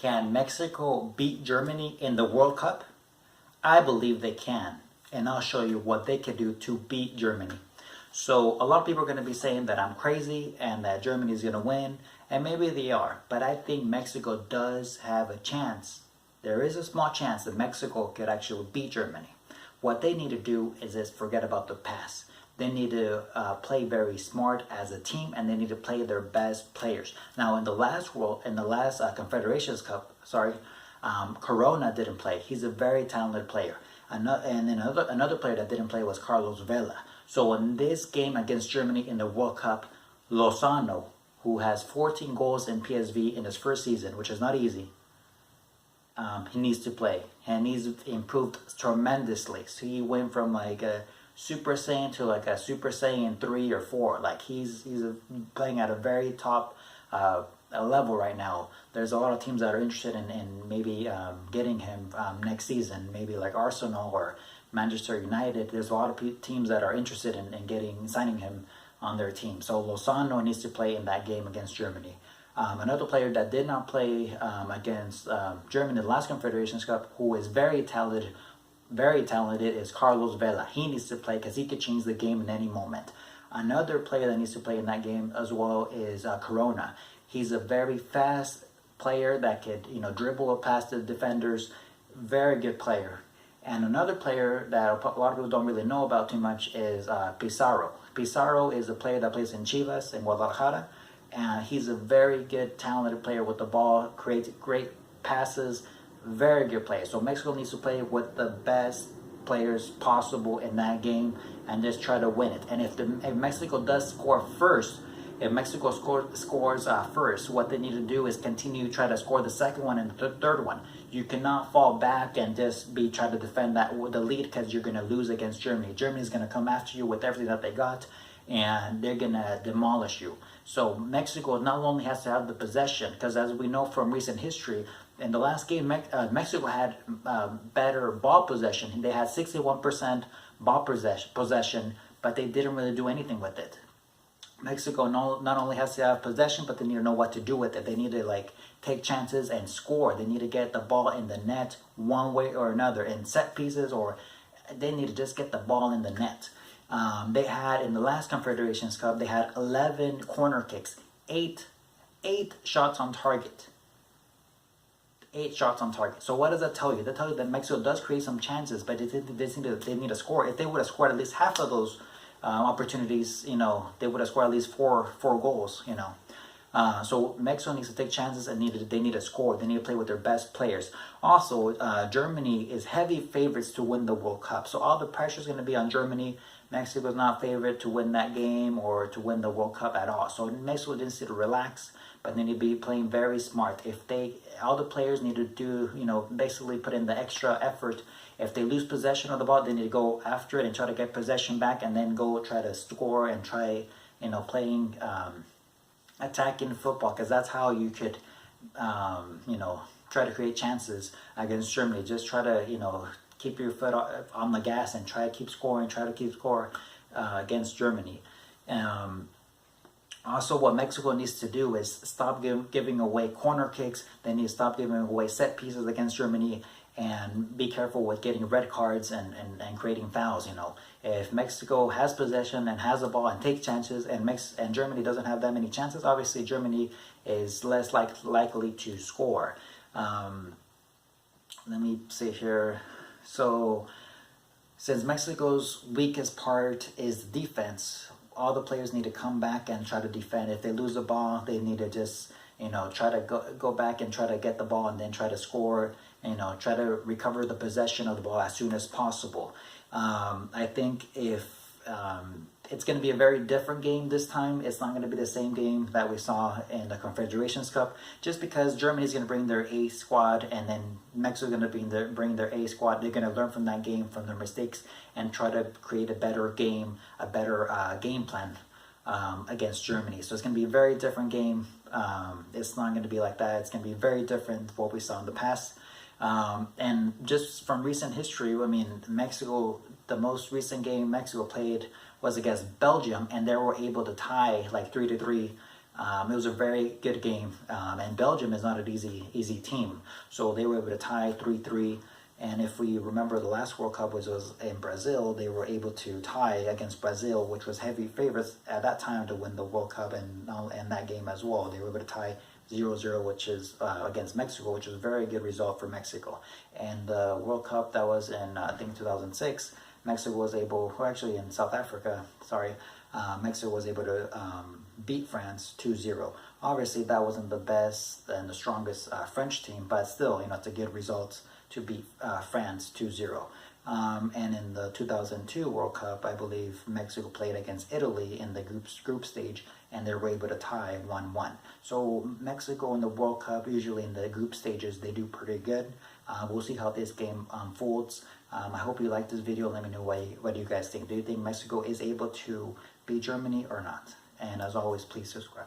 Can Mexico beat Germany in the World Cup? I believe they can. And I'll show you what they can do to beat Germany. So a lot of people are going to be saying that I'm crazy and that Germany is going to win. And maybe they are. But I think Mexico does have a chance. There is a small chance that Mexico could actually beat Germany. What they need to do is just forget about the past. They need to play very smart as a team, and they need to play their best players. Now, in the last Confederations Cup, Corona didn't play. He's a very talented player. Another player that didn't play was Carlos Vela. So in this game against Germany in the World Cup, Lozano, who has 14 goals in PSV in his first season, which is not easy, he needs to play, and he's improved tremendously. So he went from like a Super Saiyan to like a Super Saiyan 3 or 4. Like he's playing at a very top level right now. There's a lot of teams that are interested in maybe getting him next season, maybe like Arsenal or Manchester United. There's a lot of teams that are interested in signing him on their team. So Lozano needs to play in that game against Germany. Another player that did not play against Germany in the last Confederations Cup, who is very talented, is Carlos Vela. He needs to play because he could change the game in any moment. Another player that needs to play in that game as well is Corona. He's a very fast player that could, dribble past the defenders. Very good player. And another player that a lot of people don't really know about too much is Pizarro. Pizarro is a player that plays in Chivas in Guadalajara. And he's a very good, talented player with the ball, creates great passes, very good player. So Mexico needs to play with the best players possible in that game and just try to win it. And if Mexico does score first, if Mexico scores first, what they need to do is continue to try to score the second one and the third one. You cannot fall back and just try to defend the lead, because you're going to lose against Germany. Germany's going to come after you with everything that they got, and they're going to demolish you. So Mexico not only has to have the possession, because as we know from recent history, in the last game, Mexico had better ball possession. They had 61% ball possession, but they didn't really do anything with it. Mexico not only has to have possession, but they need to know what to do with it. They need to take chances and score. They need to get the ball in the net one way or another, in set pieces, or they need to just get the ball in the net. They had, in the last Confederations Cup, they had 11 corner kicks, 8 shots on target. 8 shots on target. So what does that tell you? That tells you that Mexico does create some chances, but they need to score. If they would have scored at least half of those opportunities, they would have scored at least four goals, So Mexico needs to take chances and they need to score. They need to play with their best players. Also, Germany is heavy favorites to win the World Cup. So all the pressure is going to be on Germany. Mexico is not favored to win that game or to win the World Cup at all. So Mexico needs to relax, but they need to be playing very smart. All the players need to do, basically put in the extra effort. If they lose possession of the ball, they need to go after it and try to get possession back, and then go try to score and try, playing attacking football, because that's how you could, try to create chances against Germany. Just try to, keep your foot on the gas and try to keep scoring, against Germany. Also, what Mexico needs to do is stop giving away corner kicks. They need to stop giving away set pieces against Germany, and be careful with getting red cards and creating fouls. If Mexico has possession and has the ball and takes chances, and Germany doesn't have that many chances, obviously Germany is less likely to score. Let me see here. So, since Mexico's weakest part is defense, all the players need to come back and try to defend. If they lose the ball, they need to just, try to go back and try to get the ball and then try to score, try to recover the possession of the ball as soon as possible. I think if it's going to be a very different game this time. It's not going to be the same game that we saw in the Confederations Cup, just because Germany is going to bring their A squad, and then Mexico is going to bring their A squad. They're going to learn from that game, from their mistakes, and try to create a better game, a better game plan against Germany. So it's going to be a very different game. It's not going to be like that. It's going to be very different from what we saw in the past. And just from recent history, Mexico, the most recent game Mexico played was against Belgium, and they were able to tie 3-3 It was a very good game, and Belgium is not an easy team. So they were able to tie 3-3. And if we remember, the last World Cup was in Brazil. They were able to tie against Brazil, which was heavy favorites at that time to win the World Cup, and that game as well. They were able to tie 0-0, which is against Mexico, which was a very good result for Mexico. And the World Cup that was in, I think, 2006, Mexico was able, or actually in South Africa, sorry, Mexico was able to beat France 2-0. Obviously, that wasn't the best and the strongest French team, but still, it's a good result to beat France 2-0. And in the 2002 World Cup, I believe Mexico played against Italy in the group stage, and they were able to tie 1-1. So Mexico in the World Cup, usually in the group stages, they do pretty good. We'll see how this game unfolds. I hope you like this video. Let me know what you guys think. Do you think Mexico is able to beat Germany or not? And as always, please subscribe.